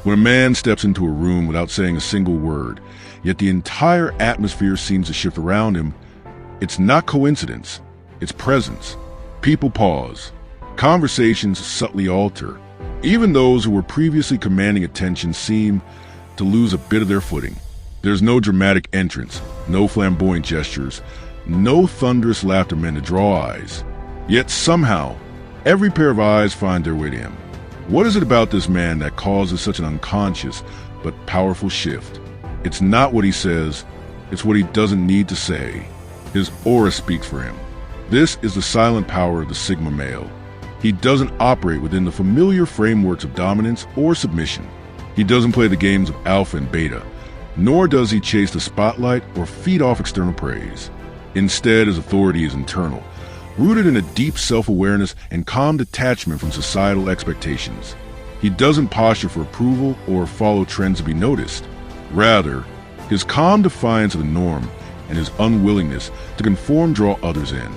When a man steps into a room without saying a single word, yet the entire atmosphere seems to shift around him, it's not coincidence, it's presence. People pause. Conversations subtly alter. Even those who were previously commanding attention seem to lose a bit of their footing. There's no dramatic entrance, no flamboyant gestures, no thunderous laughter meant to draw eyes. Yet somehow, every pair of eyes find their way to him. What is it about this man that causes such an unconscious but powerful shift? It's not what he says, it's what he doesn't need to say. His aura speaks for him. This is the silent power of the Sigma male. He doesn't operate within the familiar frameworks of dominance or submission. He doesn't play the games of alpha and beta, nor does he chase the spotlight or feed off external praise. Instead, his authority is internal, rooted in a deep self-awareness and calm detachment from societal expectations. He doesn't posture for approval or follow trends to be noticed. Rather, his calm defiance of the norm and his unwillingness to conform draw others in.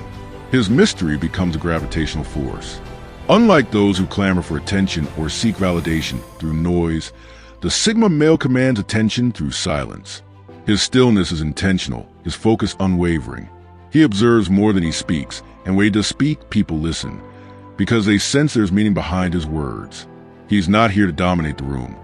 His mystery becomes a gravitational force. Unlike those who clamor for attention or seek validation through noise, the Sigma male commands attention through silence. His stillness is intentional, his focus unwavering. He observes more than he speaks, and when he does speak, people listen, because they sense there's meaning behind his words. He's not here to dominate the room.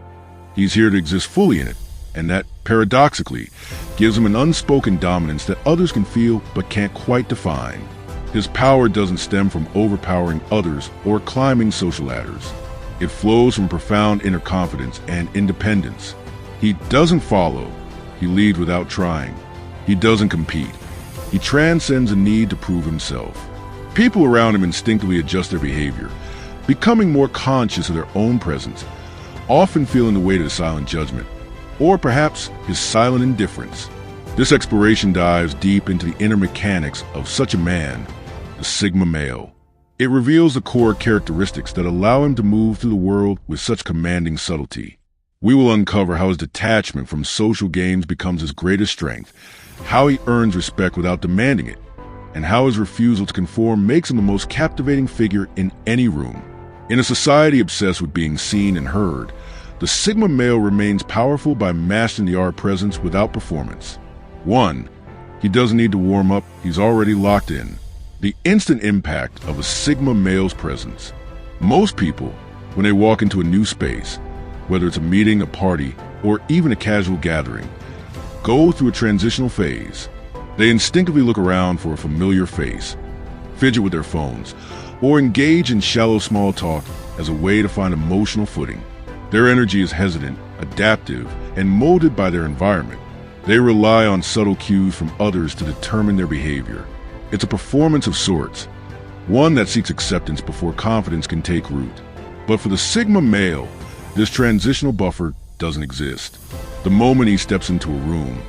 He's here to exist fully in it, and that, paradoxically, gives him an unspoken dominance that others can feel but can't quite define. His power doesn't stem from overpowering others or climbing social ladders. It flows from profound inner confidence and independence. He doesn't follow. He leads without trying. He doesn't compete. He transcends a need to prove himself. People around him instinctively adjust their behavior, becoming more conscious of their own presence, often feeling the weight of his silent judgment, or perhaps his silent indifference. This exploration dives deep into the inner mechanics of such a man, the Sigma male. It reveals the core characteristics that allow him to move through the world with such commanding subtlety. We will uncover how his detachment from social games becomes his greatest strength, how he earns respect without demanding it, and how his refusal to conform makes him the most captivating figure in any room. In a society obsessed with being seen and heard, the Sigma male remains powerful by mastering the art of presence without performance. 1. He doesn't need to warm up, he's already locked in. The instant impact of a Sigma male's presence. Most people, when they walk into a new space, whether it's a meeting, a party, or even a casual gathering, go through a transitional phase. They instinctively look around for a familiar face, fidget with their phones, or engage in shallow small talk as a way to find emotional footing. Their energy is hesitant, adaptive, and molded by their environment. They rely on subtle cues from others to determine their behavior. It's a performance of sorts, one that seeks acceptance before confidence can take root. But for the Sigma male, this transitional buffer doesn't exist. The moment he steps into a room,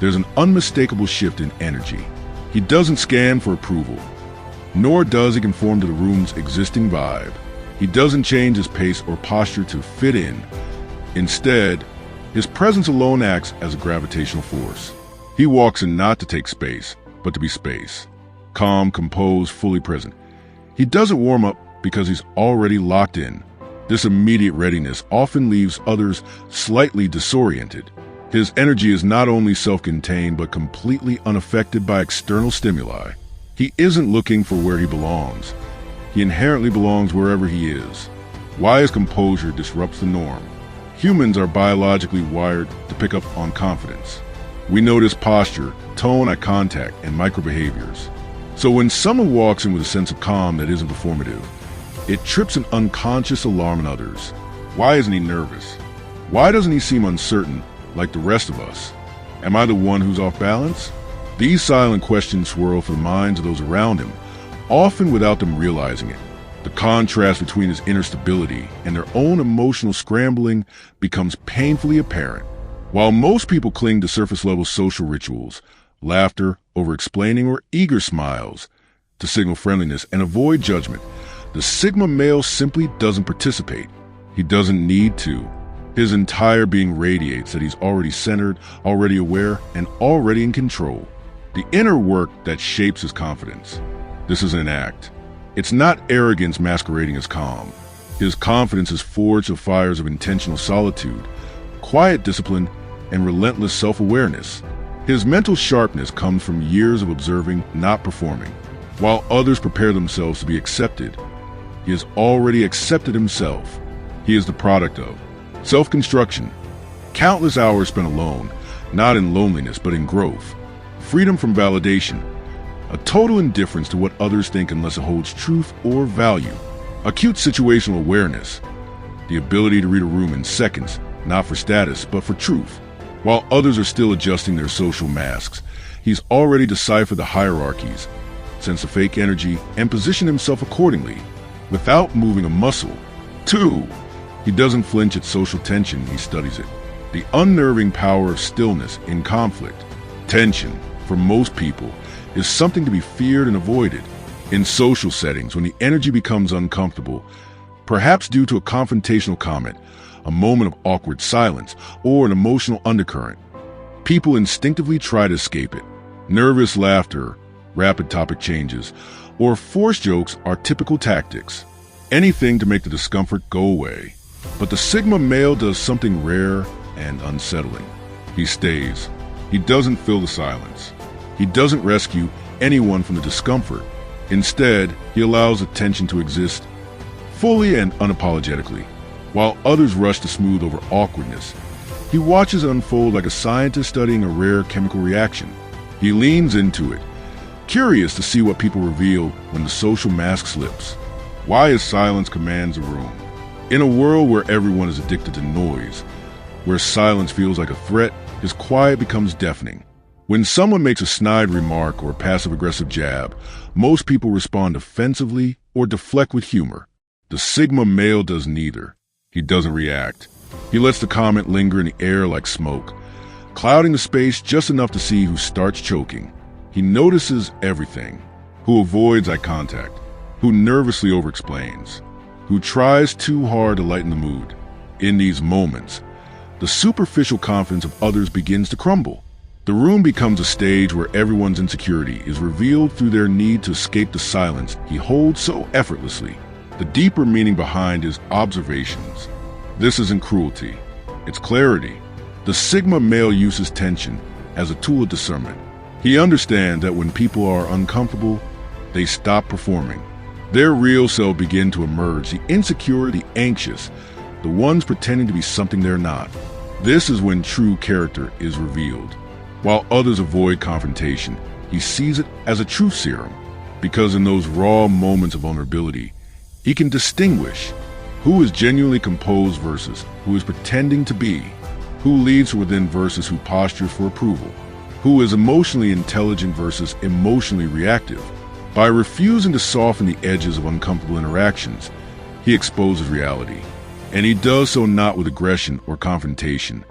there's an unmistakable shift in energy. He doesn't scan for approval, nor does he conform to the room's existing vibe. He doesn't change his pace or posture to fit in. Instead, his presence alone acts as a gravitational force. He walks in not to take space, but to be space. Calm, composed, fully present. He doesn't warm up because he's already locked in. This immediate readiness often leaves others slightly disoriented. His energy is not only self-contained but completely unaffected by external stimuli. He isn't looking for where he belongs. He inherently belongs wherever he is. Why his composure disrupts the norm. Humans are biologically wired to pick up on confidence. We notice posture, tone, eye contact, and micro-behaviors. So when someone walks in with a sense of calm that isn't performative, it trips an unconscious alarm in others. Why isn't he nervous? Why doesn't he seem uncertain like the rest of us? Am I the one who's off balance? These silent questions swirl through the minds of those around him, often without them realizing it. The contrast between his inner stability and their own emotional scrambling becomes painfully apparent. While most people cling to surface-level social rituals, laughter, over-explaining, or eager smiles to signal friendliness and avoid judgment, the Sigma male simply doesn't participate. He doesn't need to. His entire being radiates that he's already centered, already aware, and already in control. The inner work that shapes his confidence. This is an act. It's not arrogance masquerading as calm. His confidence is forged of fires of intentional solitude, quiet discipline, and relentless self-awareness. His mental sharpness comes from years of observing, not performing. While others prepare themselves to be accepted, he has already accepted himself. He is the product of self-construction, countless hours spent alone, not in loneliness but in growth, freedom from validation, a total indifference to what others think unless it holds truth or value, acute situational awareness, the ability to read a room in seconds, not for status but for truth. While others are still adjusting their social masks, he's already deciphered the hierarchies, sensed the fake energy, and positioned himself accordingly, without moving a muscle. 2. He doesn't flinch at social tension, he studies it. The unnerving power of stillness in conflict. Tension, for most people, is something to be feared and avoided. In social settings, when the energy becomes uncomfortable, perhaps due to a confrontational comment, a moment of awkward silence, or an emotional undercurrent, people instinctively try to escape it. Nervous laughter, rapid topic changes, or forced jokes are typical tactics. Anything to make the discomfort go away. But the Sigma male does something rare and unsettling. He stays. He doesn't fill the silence. He doesn't rescue anyone from the discomfort. Instead, he allows the tension to exist fully and unapologetically. While others rush to smooth over awkwardness, he watches it unfold like a scientist studying a rare chemical reaction. He leans into it, curious to see what people reveal when the social mask slips. Why his silence commands a room. In a world where everyone is addicted to noise, where silence feels like a threat, his quiet becomes deafening. When someone makes a snide remark or a passive-aggressive jab, most people respond offensively or deflect with humor. The Sigma male does neither. He doesn't react. He lets the comment linger in the air like smoke, clouding the space just enough to see who starts choking. He notices everything, who avoids eye contact, who nervously overexplains, who tries too hard to lighten the mood. In these moments, the superficial confidence of others begins to crumble. The room becomes a stage where everyone's insecurity is revealed through their need to escape the silence he holds so effortlessly. The deeper meaning behind his observations. This isn't cruelty, it's clarity. The Sigma male uses tension as a tool of discernment. He understands that when people are uncomfortable, they stop performing. Their real self begin to emerge, the insecure, the anxious, the ones pretending to be something they're not. This is when true character is revealed. While others avoid confrontation, he sees it as a truth serum, because in those raw moments of vulnerability, he can distinguish who is genuinely composed versus who is pretending to be, who leads from within versus who postures for approval, who is emotionally intelligent versus emotionally reactive. By refusing to soften the edges of uncomfortable interactions, he exposes reality. And he does so not with aggression or confrontation,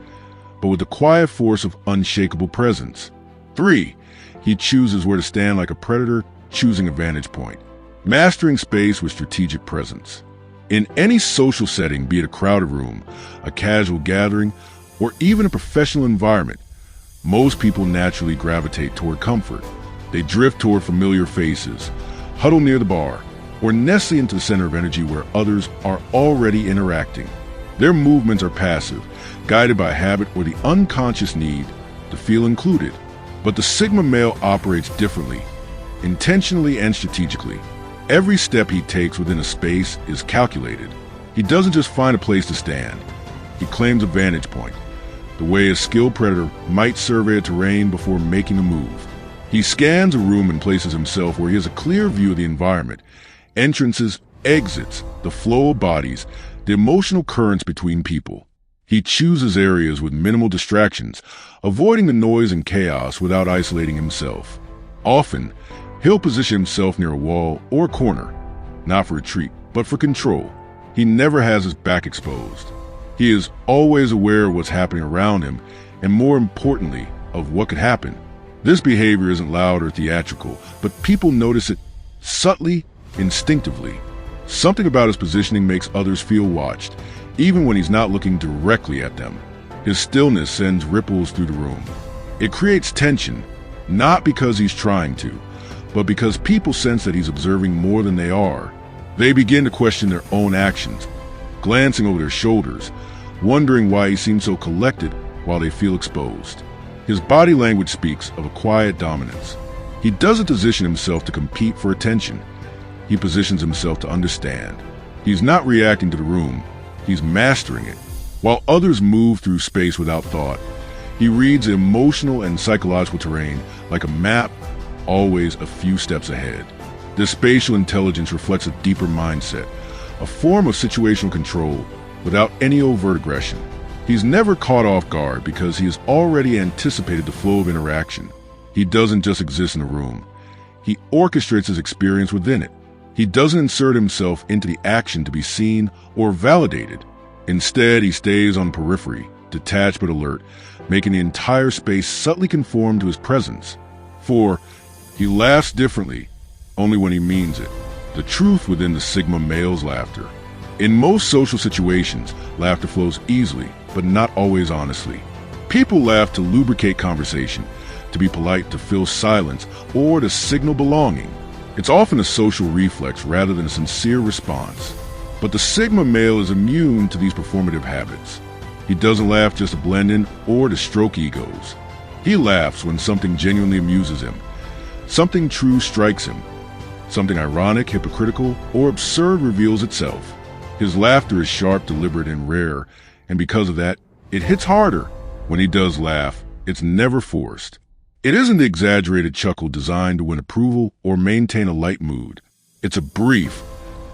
but with the quiet force of unshakable presence. 3. He chooses where to stand like a predator, choosing a vantage point, mastering space with strategic presence. In any social setting, be it a crowded room, a casual gathering, or even a professional environment, most people naturally gravitate toward comfort. They drift toward familiar faces, huddle near the bar, or nestle into the center of energy where others are already interacting. Their movements are passive, guided by habit or the unconscious need to feel included. But the Sigma male operates differently, intentionally and strategically. Every step he takes within a space is calculated. He doesn't just find a place to stand. He claims a vantage point, the way a skilled predator might survey a terrain before making a move. He scans a room and places himself where he has a clear view of the environment, entrances, exits, the flow of bodies, the emotional currents between people. He chooses areas with minimal distractions, avoiding the noise and chaos without isolating himself. Often, he'll position himself near a wall or corner, not for retreat, but for control. He never has his back exposed. He is always aware of what's happening around him, and more importantly, of what could happen. This behavior isn't loud or theatrical, but people notice it subtly, instinctively. Something about his positioning makes others feel watched, even when he's not looking directly at them. His stillness sends ripples through the room. It creates tension, not because he's trying to, but because people sense that he's observing more than they are. They begin to question their own actions, glancing over their shoulders, wondering why he seems so collected while they feel exposed. His body language speaks of a quiet dominance. He doesn't position himself to compete for attention. He positions himself to understand. He's not reacting to the room, he's mastering it. While others move through space without thought, he reads the emotional and psychological terrain like a map, always a few steps ahead. This spatial intelligence reflects a deeper mindset, a form of situational control without any overt aggression. He's never caught off guard because he has already anticipated the flow of interaction. He doesn't just exist in a room. He orchestrates his experience within it. He doesn't insert himself into the action to be seen or validated. Instead, he stays on periphery, detached but alert, making the entire space subtly conform to his presence. 4. He laughs differently, only when he means it. The truth within the Sigma male's laughter. In most social situations, laughter flows easily, but not always honestly. People laugh to lubricate conversation, to be polite, to fill silence, or to signal belonging. It's often a social reflex rather than a sincere response. But the Sigma male is immune to these performative habits. He doesn't laugh just to blend in or to stroke egos. He laughs when something genuinely amuses him, something true strikes him, something ironic, hypocritical, or absurd reveals itself. His laughter is sharp, deliberate, and rare, and because of that, it hits harder. When he does laugh, it's never forced. It isn't the exaggerated chuckle designed to win approval or maintain a light mood. It's a brief,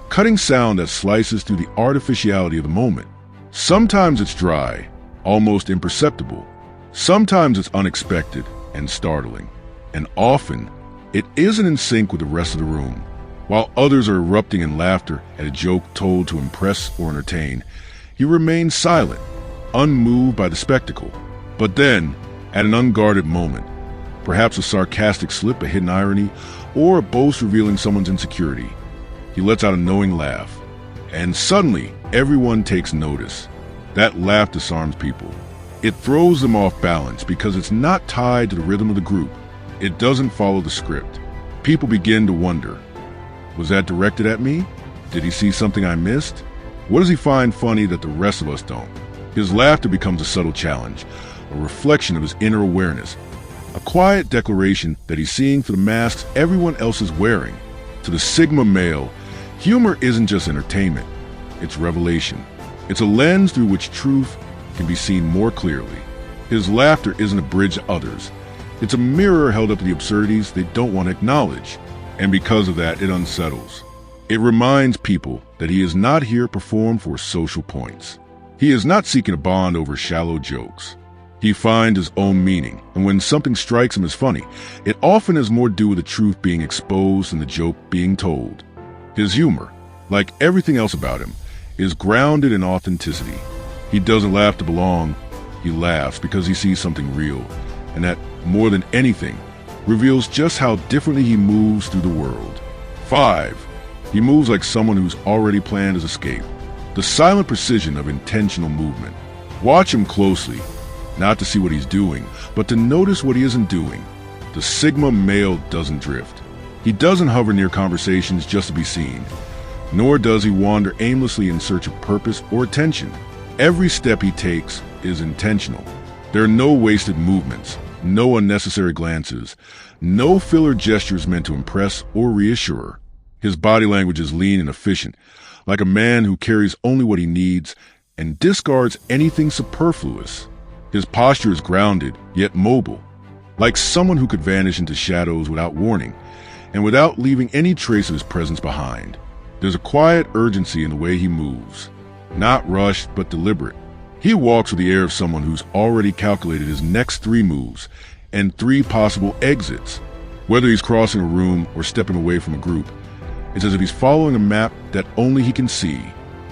cutting sound that slices through the artificiality of the moment. Sometimes it's dry, almost imperceptible. Sometimes it's unexpected and startling. And often, it isn't in sync with the rest of the room. While others are erupting in laughter at a joke told to impress or entertain, he remains silent, unmoved by the spectacle. But then, at an unguarded moment, perhaps a sarcastic slip, a hidden irony, or a boast revealing someone's insecurity, he lets out a knowing laugh. And suddenly, everyone takes notice. That laugh disarms people. It throws them off balance because it's not tied to the rhythm of the group. It doesn't follow the script. People begin to wonder, was that directed at me? Did he see something I missed? What does he find funny that the rest of us don't? His laughter becomes a subtle challenge, a reflection of his inner awareness, a quiet declaration that he's seeing through the masks everyone else is wearing. To the Sigma male, humor isn't just entertainment, it's revelation. It's a lens through which truth can be seen more clearly. His laughter isn't a bridge to others. It's a mirror held up to the absurdities they don't want to acknowledge. And because of that, it unsettles. It reminds people that he is not here to perform for social points. He is not seeking a bond over shallow jokes. He finds his own meaning, and when something strikes him as funny, it often has more to do with the truth being exposed than the joke being told. His humor, like everything else about him, is grounded in authenticity. He doesn't laugh to belong, he laughs because he sees something real, and that, more than anything, reveals just how differently he moves through the world. 5. He moves like someone who's already planned his escape. The silent precision of intentional movement. Watch him closely, not to see what he's doing, but to notice what he isn't doing. The Sigma male doesn't drift. He doesn't hover near conversations just to be seen, nor does he wander aimlessly in search of purpose or attention. Every step he takes is intentional. There are no wasted movements, no unnecessary glances, no filler gestures meant to impress or reassure. His body language is lean and efficient, like a man who carries only what he needs and discards anything superfluous. His posture is grounded, yet mobile, like someone who could vanish into shadows without warning, and without leaving any trace of his presence behind. There's a quiet urgency in the way he moves, not rushed but deliberate. He walks with the air of someone who's already calculated his next 3 moves and 3 possible exits. Whether he's crossing a room or stepping away from a group, it's as if he's following a map that only he can see.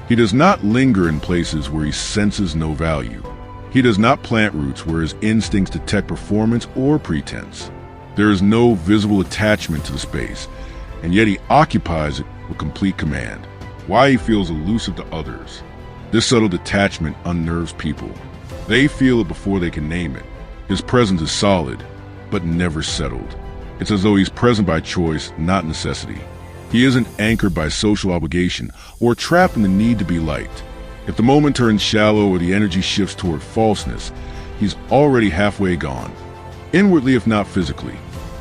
He does not linger in places where he senses no value. He does not plant roots where his instincts detect performance or pretense. There is no visible attachment to the space, and yet he occupies it with complete command. Why he feels elusive to others. This subtle detachment unnerves people. They feel it before they can name it. His presence is solid, but never settled. It's as though he's present by choice, not necessity. He isn't anchored by social obligation or trapped in the need to be liked. If the moment turns shallow or the energy shifts toward falseness, he's already halfway gone, inwardly if not physically.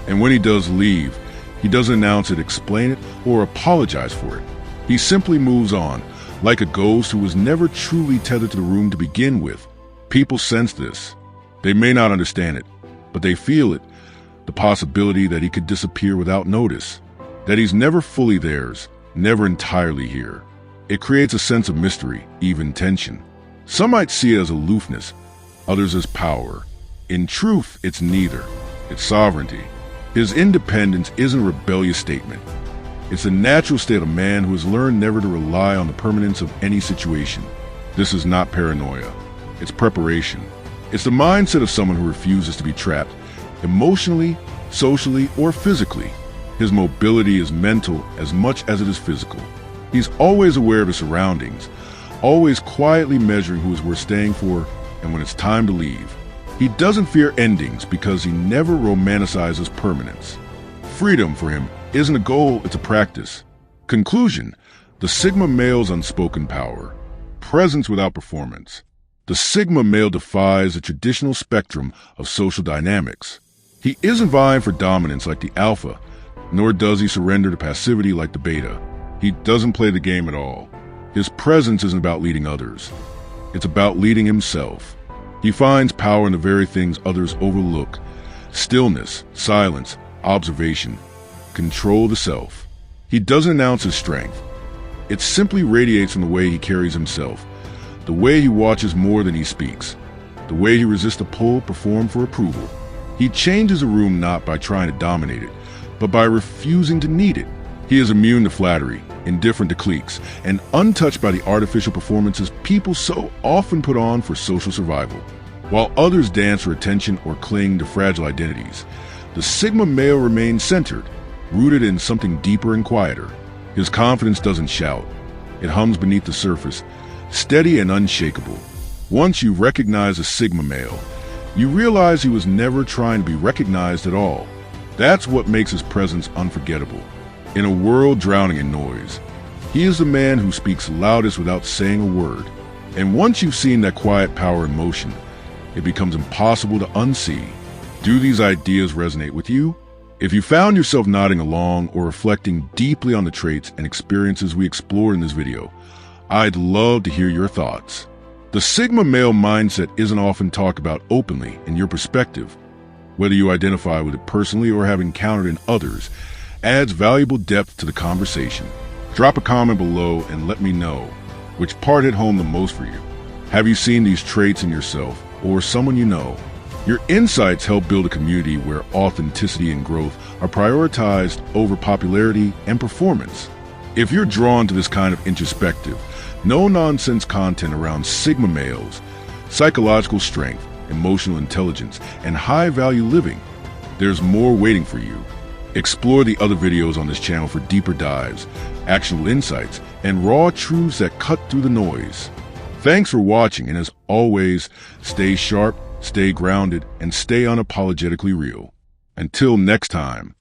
And when he does leave, he doesn't announce it, explain it, or apologize for it. He simply moves on, like a ghost who was never truly tethered to the room to begin with. People sense this. They may not understand it, but they feel it. The possibility that he could disappear without notice, that he's never fully theirs, never entirely here. It creates a sense of mystery, even tension. Some might see it as aloofness, others as power. In truth, it's neither. It's sovereignty. His independence isn't a rebellious statement. It's a natural state of a man who has learned never to rely on the permanence of any situation. This is not paranoia. It's preparation. It's the mindset of someone who refuses to be trapped, emotionally, socially, or physically. His mobility is mental as much as it is physical. He's always aware of his surroundings, always quietly measuring who is worth staying for and when it's time to leave. He doesn't fear endings because he never romanticizes permanence. Freedom for him isn't a goal, it's a practice. Conclusion: the Sigma male's unspoken power. Presence without performance. The Sigma male defies the traditional spectrum of social dynamics. He isn't vying for dominance like the alpha, nor does he surrender to passivity like the beta. He doesn't play the game at all. His presence isn't about leading others. It's about leading himself. He finds power in the very things others overlook. Stillness, silence, observation. Control the self. He doesn't announce his strength. It simply radiates from the way he carries himself, the way he watches more than he speaks, the way he resists the pull performed for approval. He changes a room not by trying to dominate it, but by refusing to need it. He is immune to flattery, indifferent to cliques, and untouched by the artificial performances people so often put on for social survival. While others dance for attention or cling to fragile identities, the Sigma male remains centered, rooted in something deeper and quieter. His confidence doesn't shout. It hums beneath the surface, steady and unshakable. Once you recognize a Sigma male, you realize he was never trying to be recognized at all. That's what makes his presence unforgettable. In a world drowning in noise, he is the man who speaks loudest without saying a word. And once you've seen that quiet power in motion, it becomes impossible to unsee. Do these ideas resonate with you? If you found yourself nodding along or reflecting deeply on the traits and experiences we explored in this video, I'd love to hear your thoughts. The Sigma male mindset isn't often talked about openly in your perspective. Whether you identify with it personally or have encountered in others, adds valuable depth to the conversation. Drop a comment below and let me know which part hit home the most for you. Have you seen these traits in yourself or someone you know? Your insights help build a community where authenticity and growth are prioritized over popularity and performance. If you're drawn to this kind of introspective, no-nonsense content around Sigma males, psychological strength, emotional intelligence, and high-value living, there's more waiting for you. Explore the other videos on this channel for deeper dives, actionable insights, and raw truths that cut through the noise. Thanks for watching, and as always, stay sharp, stay grounded, and stay unapologetically real. Until next time.